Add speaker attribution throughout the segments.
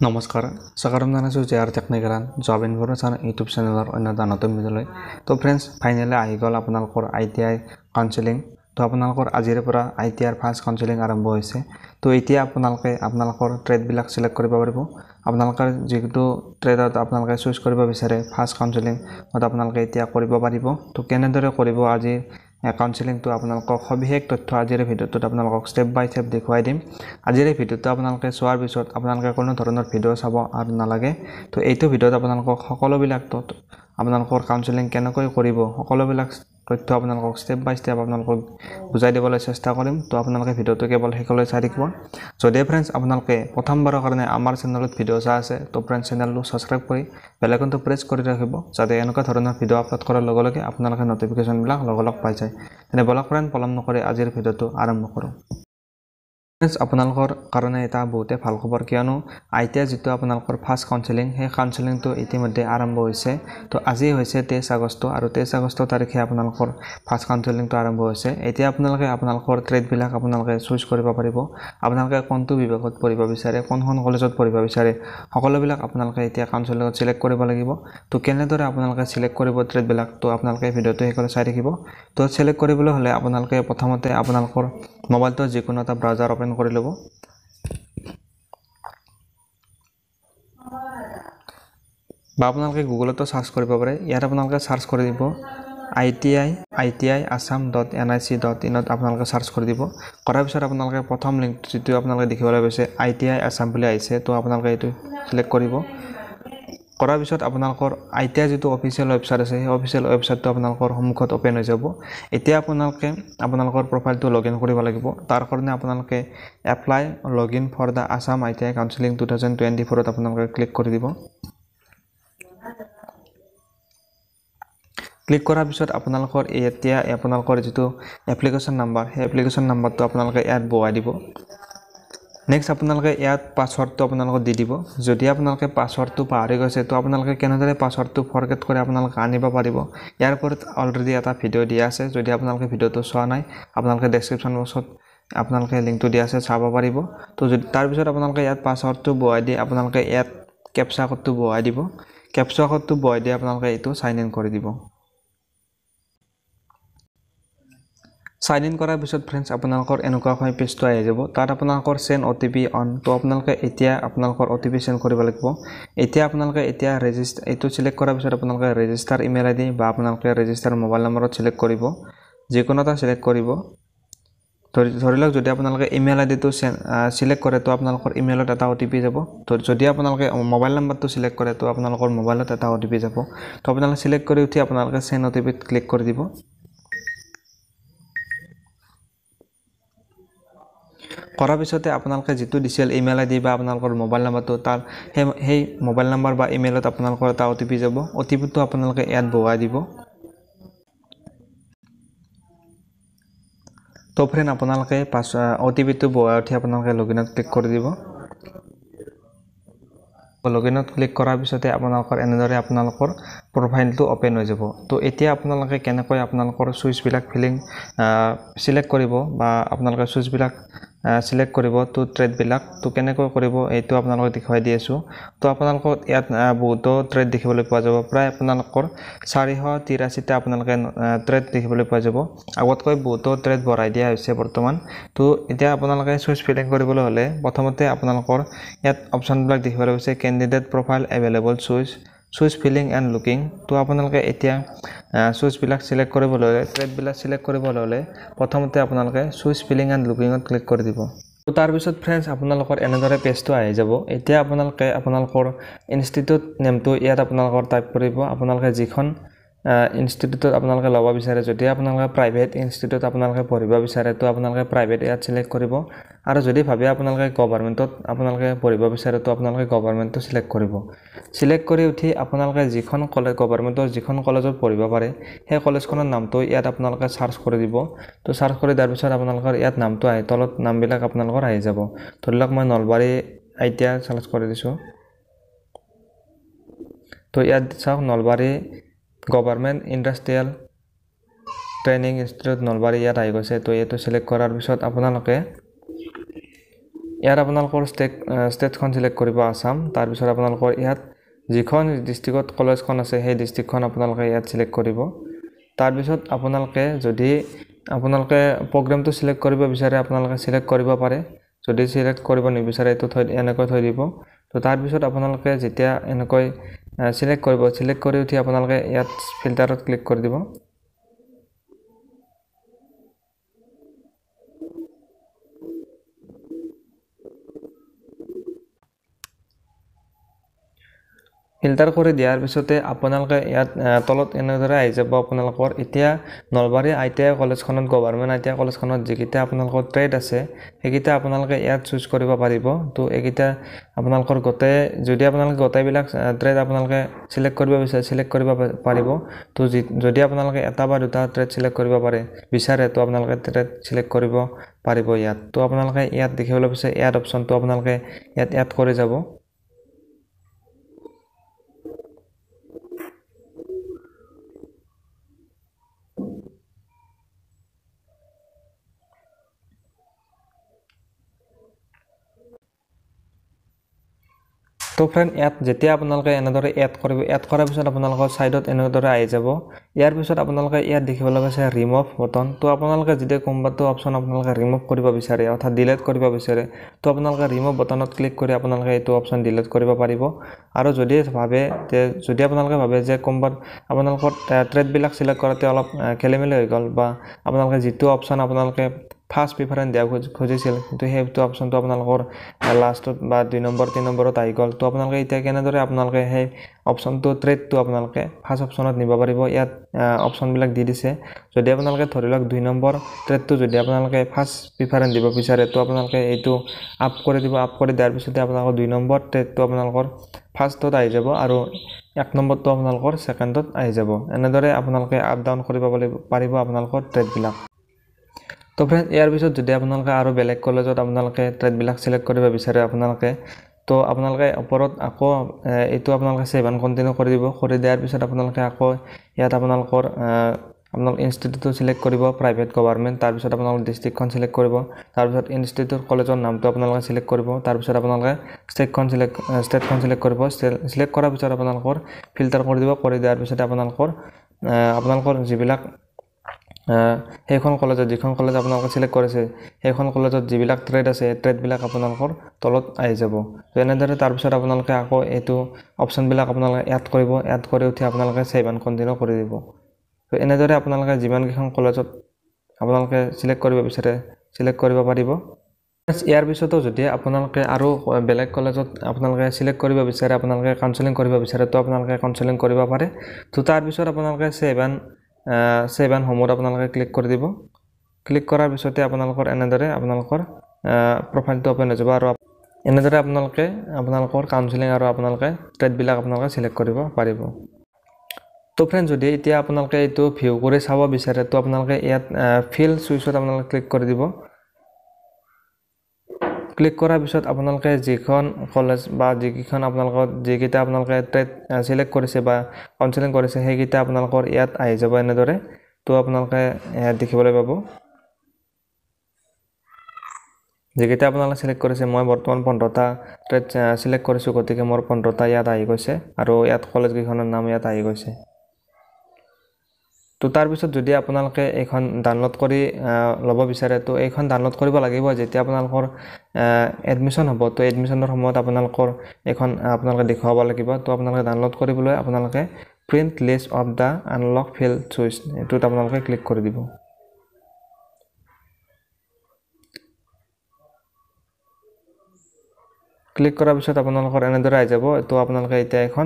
Speaker 1: নমস্কাৰ স্বাগতম জনাইছোঁ জেআৰ টেকনিকেল জব ইনফৰমেশ্যন ইউটিউব চেনেলৰ অন্য এটা নতুন ভিডিঅ'লৈ তো ফ্ৰেণ্ডছ ফাইনেলি আহি গ'ল আপোনালোকৰ ITI কাউন্সেলিং তো আপোনালোকৰ আজিৰে পৰা ITI ফাৰ্ষ্ট কাউন্সেলিং আৰম্ভ হৈছে তো এতিয়া আপোনালোকৰ ট্ৰেডবিলাক সিলেক্ট কৰিব পাৰিব আপোনালোকৰ যিটো ট্ৰেডত আপোনালোকে চুজ কৰিব বিচাৰে ফাৰ্ষ্ট কাউন্সেলিং আপোনালোকে এতিয়া কৰিব পাৰিব তো কেনেদৰে কৰিব আজি কাউন্সেলিংটো আপোনালোকক সবিশেষ তথ্য আজিৰ ভিডিঅ'টোত আপোনালোকক স্টেপ বাই স্টেপ দেখুৱাই দিম আজিৰ ভিডিঅ'টো আপোনালোকে চোৱাৰ পিছত আপোনালোকে কোনো ধৰণৰ ভিডিঅ' চাব আৰু নালাগে তো এইটো ভিডিঅ'ত আপোনালোকক সকলোবিলাক আপোনালোকৰ কাউন্সেলিং কেনেকৈ কৰিব সকলোবিলাক তথ্য আপোনালোকক স্টেপ বাই স্টেপ আপোনালোকক বুজাই দিবলৈ চেষ্টা কৰিম তো আপোনালোকে ভিডিঅ'টো কেৱল শেষলৈ চাই থাকিব যদি ফ্ৰেণ্ডছ আপোনালোকে প্ৰথমবাৰৰ কাৰণে আমাৰ চেনেলত ভিডিঅ' চাই আছে তো ফ্ৰেণ্ডছ চেনেলটো সাবস্ক্ৰাইব কৰি বেল আইকনটো প্ৰেছ কৰি ৰাখিব যাতে এনেকুৱা ধৰণৰ ভিডিঅ' আপলোড কৰাৰ লগে লগে আপোনালোকে নটিফিকেশ্যনবিলাক লগে লগে পাই যায় তেনে বলক ফ্ৰেণ্ড পলম নকৰি আজিৰ ভিডিঅ'টো আৰম্ভ কৰোঁ ফ্ৰেণ্ডছ আপোনালোকৰ কাৰণে এটা বহুতে ভাল খবৰ কিয়নো ITI যিটো আপোনালোকৰ ফাৰ্ষ্ট কাউন্সেলিং সেই কাউন্সেলিংটো ইতিমধ্যে আৰম্ভ হৈছে তো আজি হৈছে 23 আগষ্ট আৰু 23 আগষ্ট তাৰিখে আপোনালোকৰ ফাৰ্ষ্ট কাউন্সেলিংটো আৰম্ভ হৈছে এতিয়া আপোনালোকৰ ট্ৰেডবিলাক আপোনালোকে চুজ কৰিব পাৰিব আপোনালোকে কোনটো বিভাগত পঢ়িব বিচাৰে কোনখন কলেজত পঢ়িব বিচাৰে সকলোবিলাক আপোনালোকে এতিয়া কাউন্সেলিংত সিলেক্ট কৰিব লাগিব তো কেনেদৰে আপোনালোকে সিলেক্ট কৰিব ট্ৰেডবিলাক তো আপোনালোকে ভিডিঅ'টো শেষলৈ চাই থাকিব তো সিলেক্ট কৰিবলৈ হ'লে আপোনালোকে প্ৰথমতে আপোনালোকৰ মোবাইলটো যিকোনো এটা ব্ৰাউজাৰ ওপেন কৰি ল'ব বা আপোনালোকে গুগলতো সাৰ্চ কৰিব পাৰে ইয়াত আপোনালোকে সাৰ্চ কৰি দিব iti assam.nic.in ত আপোনালোকে সাৰ্চ কৰি দিব কৰাৰ পিছত আপোনালোকে প্ৰথম লিংক যিটো আপোনালোকে দেখিবলৈ পাইছে ITI assam বুলি আহিছে তো আপোনালোকে এইটো সিলেক্ট কৰিব কৰাৰ পিছত আপোনালোকৰ ITI যিটো অফিচিয়েল ৱেবছাইট আছে সেই অফিচিয়েল ৱেবছাইটটো আপোনালোকৰ সন্মুখত ওপেন হৈ যাব এতিয়া আপোনালোকৰ প্ৰফাইলটো লগইন কৰিব লাগিব তাৰ কাৰণে আপোনালোকে apply login for the Assam ITI counselling 2024 ত আপোনালোকে ক্লিক কৰি দিব ক্লিক কৰাৰ পিছত আপোনালোকৰ যিটো এপ্লিকেশ্যন নাম্বাৰ সেই এপ্লিকেশ্যন নাম্বাৰটো আপোনালোকে ইয়াত বহাই দিব নেক্সট আপোনালোকে ইয়াত পাছৱৰ্ডটো আপোনালোকে দি দিব যদি আপোনালোকে পাছৱৰ্ডটো পাহৰি গৈছে তো আপোনালোকে কেনেদৰে পাছৱৰ্ডটো ফৰগেট কৰি আপোনালোকে আনিব পাৰিব ইয়াৰ ওপৰত অলৰেডি এটা ভিডিঅ' দিয়া আছে যদি আপোনালোকে ভিডিঅ'টো চোৱা নাই আপোনালোকে ডেসক্ৰিপচন বক্সত আপোনালোকে লিংকটো দিয়া আছে চাব পাৰিব তো যদি তাৰ পিছত আপোনালোকে ইয়াত পাছৱৰ্ডটো বহাই দি আপোনালোকে ইয়াত কেপচা কোডটো বহাই দিব কেপচা কোডটো বহাই দি আপোনালোকে এইটো সাইন ইন কৰি দিব সাইন ইন কৰাৰ পিছত ফ্ৰেণ্ডছ আপোনালোকৰ এনেকুৱা হয় পেজটো আহি যাব তাত আপোনালোকৰ সেন্ড OTP অন তো আপোনালোকে এতিয়া আপোনালোকৰ OTP সেন্ড কৰিব লাগিব এতিয়া আপোনালোকে ৰেজিষ্টাৰ এইটো সিলেক্ট কৰাৰ পিছত আপোনালোকে ৰেজিষ্টাৰ ইমেইল আইডি বা আপোনালোকে ৰেজিষ্টাৰ মোবাইল নম্বৰত সিলেক্ট কৰিব যিকোনো এটা সিলেক্ট কৰিব ধৰি লওক যদি আপোনালোকে ইমেইল আইডিটো সিলেক্ট কৰে তো আপোনালোকৰ ইমেইলত এটা OTP যাব তো যদি আপোনালোকে মোবাইল নম্বৰটো সিলেক্ট কৰে তো আপোনালোকৰ মোবাইলত এটা OTP যাব তো আপোনালোকে সিলেক্ট কৰি উঠি আপোনালোকে সেন্ড OTP ত ক্লিক কৰি দিব কৰাৰ পিছতে আপোনালোকে যিটো দিছিল ইমেইল আইডি বা আপোনালোকৰ মোবাইল নম্বৰটো তাৰ সেই মোবাইল নম্বৰ বা ইমেইলত আপোনালোকৰ এটা OTP যাব OTPটো আপোনালোকে ইয়াত বহাই দিব তো ফ্ৰেণ্ড আপোনালোকে OTPটো বহাই উঠি আপোনালোকে লগইনত ক্লিক কৰি দিব লগইনত ক্লিক কৰাৰ পিছতে আপোনালোকৰ এনেদৰে আপোনালোকৰ প্ৰফাইলটো ওপেন হৈ যাব তো এতিয়া আপোনালোকে কেনেকৈ আপোনালোকৰ সুইচবিলাক সিলেক্ট কৰিব বা আপোনালোকে সুইচবিলাক সিলেক্ট কৰিব তো ট্ৰেডবিলাক তো কেনেকৈ কৰিব এইটো আপোনালোকক দেখুৱাই দি আছো তো আপোনালোকৰ ইয়াত বহুতো ট্ৰেড দেখিবলৈ পোৱা যাব প্ৰায় আপোনালোকৰ 483টা আপোনালোকে ট্ৰেড দেখিবলৈ পোৱা যাব আগতকৈ বহুতো ট্ৰেড বঢ়াই দিয়া হৈছে বৰ্তমান তো এতিয়া আপোনালোকে সুইচ ফিলিং কৰিবলৈ হ'লে প্ৰথমতে আপোনালোকৰ ইয়াত অপচনবিলাক দেখিবলৈ পাইছে candidate profile available switch filling and looking তো আপোনালোকে এতিয়া সুইচবিলাক সিলেক্ট কৰিবলৈ হ'লে ট্ৰেডবিলাক সিলেক্ট কৰিবলৈ হ'লে প্ৰথমতে আপোনালোকে সুইচ ফিলিং এণ্ড লুকিঙত ক্লিক কৰি দিব তো তাৰ পিছত ফ্ৰেণ্ডছ আপোনালোকৰ এনেদৰে পেজটো আহি যাব এতিয়া আপোনালোকে আপোনালোকৰ ইনষ্টিটিউট নেমটো ইয়াত আপোনালোকৰ টাইপ কৰিব আপোনালোকে যিখন ইনষ্টিটিউটত আপোনালোকে ল'ব বিচাৰে যদি আপোনালোকে প্ৰাইভেট ইনষ্টিটিউটত আপোনালোকে পঢ়িব বিচাৰে তো আপোনালোকে প্ৰাইভেট ইয়াত সিলেক্ট কৰিব আৰু যদি ভাবে আপোনালোকে গভৰ্ণমেণ্টত আপোনালোকে পঢ়িব বিচাৰে তো আপোনালোকে গভৰ্ণমেণ্টটো সিলেক্ট কৰিব সিলেক্ট কৰি উঠি আপোনালোকে যিখন গভৰ্ণমেণ্টৰ যিখন কলেজত পঢ়িব পাৰে সেই কলেজখনৰ নামটো ইয়াত আপোনালোকে সাৰ্চ কৰি দিব তো সাৰ্চ কৰি তাৰ পিছত আপোনালোকৰ ইয়াত নামটো আহি তলত নামবিলাক আপোনালোকৰ আহি যাব ধৰি লওক মই নলবাৰী ITI সাৰ্চ কৰি দিছো তো ইয়াত চাওক Nalbari government industrial training institute Nalbari ইয়াত আহি গৈছে তো এইটো সিলেক্ট কৰাৰ পিছত আপোনালোকে ইয়াত আপোনালোকৰ ষ্টেটখন সিলেক্ট কৰিব আসাম তাৰ পিছত আপোনালোকৰ ইয়াত যিখন ডিস্ট্ৰিক্টত কলেজখন আছে সেই ডিস্ট্ৰিক্টখন আপোনালোকে ইয়াত সিলেক্ট কৰিব তাৰ পিছত আপোনালোকে যদি আপোনালোকে প্ৰগ্ৰামটো সিলেক্ট কৰিব বিচাৰে আপোনালোকে সিলেক্ট কৰিব পাৰে যদি সিলেক্ট কৰিব নিবিচাৰে তো এনেকৈ থৈ দিব তো তাৰ পিছত আপোনালোকে যেতিয়া এনেকৈ সিলেক্ট কৰি উঠি আপোনালোকে ইয়াত ফিল্টাৰত ক্লিক কৰি দিব ফিল্টাৰ কৰি দিয়াৰ পিছতে আপোনালোকে ইয়াত তলত এনেদৰে আহি যাব আপোনালোকৰ এতিয়া নলবাৰী ITI কলেজখনত গভৰ্ণমেণ্ট ITI কলেজখনত যিকিটা আপোনালোকৰ ট্ৰেড আছে সেইকিটা আপোনালোকে ইয়াত চুজ কৰিব পাৰিব তো এইকিটা আপোনালোকৰ গোটেই যদি আপোনালোকে গোটেইবিলাক ট্ৰেড আপোনালোকে সিলেক্ট কৰিব পাৰিব তো যদি আপোনালোকে এটা বা দুটা ট্ৰেড সিলেক্ট কৰিব বিচাৰে তো আপোনালোকে ট্ৰেড সিলেক্ট কৰিব পাৰিব ইয়াত তো আপোনালোকে ইয়াত দেখিবলৈ পাইছে এড অপচনটো আপোনালোকে ইয়াত এড কৰি যাব তো ফ্ৰেণ্ড ইয়াত যেতিয়া আপোনালোকে এনেদৰে এড কৰাৰ পিছত আপোনালোকৰ সাইডত এনেদৰে আহি যাব ইয়াৰ পিছত আপোনালোকে ইয়াত দেখিবলৈ পাইছে ৰিমুভ বটন তো আপোনালোকে যদি কোনবাটো অপচন আপোনালোকে ৰিমুভ কৰিব বিচাৰে অৰ্থাৎ ডিলিট কৰিব বিচাৰে তো আপোনালোকে ৰিমুভ বটনত ক্লিক কৰি আপোনালোকে এইটো অপচন ডিলিট কৰিব পাৰিব আৰু যদি আপোনালোকে ভাবে যে কোনবাত আপোনালোকৰ ট্ৰেড বিলাক সিলেক্ট কৰোতে অলপ খেলিমেলি হৈ গল বা আপোনালোকে যেটো অপচন আপোনালোকে ফাৰ্স্ট প্ৰিফাৰেন্স দিয়া খুজিছিল কিন্তু হেইটো অপচনটো আপোনালোকৰ লাষ্টত বা 2 নম্বৰ 3 নম্বৰত আহি গল তো আপোনালোকে এতিয়া কেনেদৰে আপোনালোকে সেই অপচনটো ট্ৰেডটো আপোনালোকে ফাৰ্স্ট অপচনত নিব পাৰিব ইয়াত অপচন বিলাক দি দিছে যদি আপোনালোকে ধৰিলক 2 নম্বৰ ট্ৰেডটো যদি আপোনালোকে ফাৰ্স্ট প্ৰিফাৰেন্স দিব বিচাৰে তো আপোনালোকে এইটো আপ কৰি দিয়াৰ পিছতে আপোনালোকৰ 2 নম্বৰ ট্ৰেডটো আপোনালোকৰ ফাৰ্স্টত আহি যাব আৰু 1 নম্বৰটো আপোনালোকৰ সেকেন্ডত আহি যাব এনেদৰে আপোনালোকে আপ ডাউন কৰিব পাৰিব আপোনালোকৰ ট্ৰেড বিলাক তো ফ্ৰেন্ড ইয়াৰ পিছত যদি আপোনালোকে আৰু বেলেগ কলেজত আপোনালোকে ট্ৰেড বিলাক সিলেক্ট কৰিব বিচাৰে আপোনালোকে তো আপোনালোকে ওপৰত আকৌ এইটো আপোনালোকে সেভ এণ্ড কন্টিনিউ কৰি দিয়াৰ পিছত আপোনালোকে আকৌ ইয়াত আপোনালোকৰ ইনষ্টিটিউট সিলেক্ট কৰিব প্ৰাইভেট গভৰ্ণমেণ্ট তাৰ পিছত আপোনালোকে ডিস্ট্ৰিক্টখন সিলেক্ট কৰিব তাৰ পিছত ইনষ্টিটিউট কলেজৰ নামটো আপোনালোকে সিলেক্ট কৰিব তাৰ পিছত আপোনালোকে ষ্টেটখন সিলেক্ট কৰিব সিলেক্ট কৰাৰ পিছত আপোনালোকৰ ফিল্টাৰ কৰি দিয়াৰ পিছত আপোনালোকৰ যিবিলাক সেইখন কলেজত যিখন কলেজ আপোনালোকে সিলেক্ট কৰিছে সেইখন কলেজত যিবিলাক ট্ৰেড আছে ট্ৰেড বিলাক আপোনালোকৰ তলত আহি যাব তো এনেদৰে তাৰ পিছত আপোনালোকে আকৌ এইটো অপচন বিলাক আপোনালোকে এড কৰি উঠি আপোনালোকে সেভ এণ্ড কন্টিনিউ কৰি দিব তো এনেদৰে আপোনালোকে যিমান কিখন কলেজত আপোনালোকে সিলেক্ট কৰিব বিচাৰে সিলেক্ট কৰিব পাৰিব ইয়াৰ পিছতো যদি আপোনালোকে আৰু বেলেগ কলেজত আপোনালোকে সিলেক্ট কৰিব বিচাৰে আপোনালোকে কাউন্সেলিং কৰিব বিচাৰে তো আপোনালোকে কাউন্সেলিং কৰিব পাৰে তো তাৰ পিছত আপোনালোকে সেভ এণ্ড হোমত আপোনালোকে ক্লিক কৰি দিব ক্লিক কৰাৰ পিছতে আপোনালোকৰ এনেদৰে আপোনালোকৰ প্ৰফাইলটো ওপেন হৈ যাব আৰু এনেদৰে আপোনালোকৰ কাউন্সেলিং আৰু আপোনালোকে ট্ৰেড বিলাক আপোনালোকে সিলেক্ট কৰিব পাৰিব তো ফ্ৰেন্ড যদি এতিয়া আপোনালোকে এইটো ভিউ কৰি চাব বিচাৰে তো আপোনালোকে ইয়াত ফিল সুইচত আপোনালোকে ক্লিক কৰি দিব ক্লিক কৰাৰ পিছত আপোনালোকে যিখন কলেজ বা যিকিখন আপোনালোকৰ যিকিটা আপোনালোকে ট্ৰেড সিলেক্ট কৰিছে বা কাউন্সেলিং কৰিছে সেইকিটা আপোনালোকৰ ইয়াত আহি যাব এনেদৰে তো আপোনালোকে দেখিবলৈ পাব যিকিটা আপোনালোকে সিলেক্ট কৰিছে মই বৰ্তমান 15টা ট্ৰেড সিলেক্ট কৰিছো গতিকে মোৰ 15টা ইয়াত আহি গৈছে আৰু ইয়াত কলেজ কিখনৰ নাম ইয়াত আহি গৈছে তো তাৰ পিছত যদি আপোনালোকে এইখন ডাউনলোড কৰি লব বিচাৰে তো এইখন ডাউনলোড কৰিব লাগিব যেতিয়া আপোনালোকৰ এডমিশন হ'ব তো এডমিশনৰ সময়ত আপোনালোকৰ এইখন আপোনালোকে দেখাব লাগিব তো আপোনালোকে ডাউনলোড কৰিবলৈ আপোনালোকে print list of the unlock field switch এটোত আপোনালোকে ক্লিক কৰি দিব ক্লিক কৰাৰ পিছত আপোনালোকৰ এনেদৰে আহি যাব তো আপোনালোকে এতিয়া এখন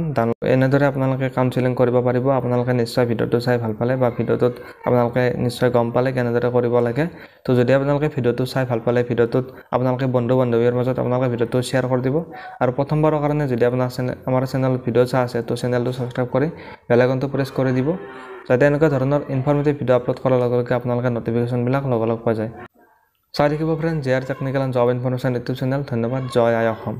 Speaker 1: এনেদৰে আপোনালোকে কাউন্সেলিং কৰিব পাৰিব আপোনালোকে নিশ্চয় ভিডিওটো চাই ভাল পালে বা ভিডিওটোত আপোনালোকে নিশ্চয় গম পালে কেনেদৰে কৰিব লাগে তো যদি আপোনালোকে ভিডিওটো চাই ভাল পালে ভিডিওটোত আপোনালোকে বন্ধু-বান্ধৱীৰ মাজত আপোনালোকে ভিডিওটো শেয়াৰ কৰি দিব আৰু প্ৰথমবাৰৰ কাৰণে যদি আমাৰ চেনেল ভিডিও চাই আছে তো চেনেলটো সাবস্ক্ৰাইব কৰি বেল আইকনটো প্ৰেছ কৰি দিব যাতে এনেকুৱা ধৰণৰ ইনফৰমেটিভ ভিডিও আপলোড কৰাৰ লগে লগে আপোনালোকে নটিফিকেশন বিলাক লগে পোৱা যায় চাই থাকিব friend JR technical and job information YouTube channel ধন্যবাদ জয় আই অসম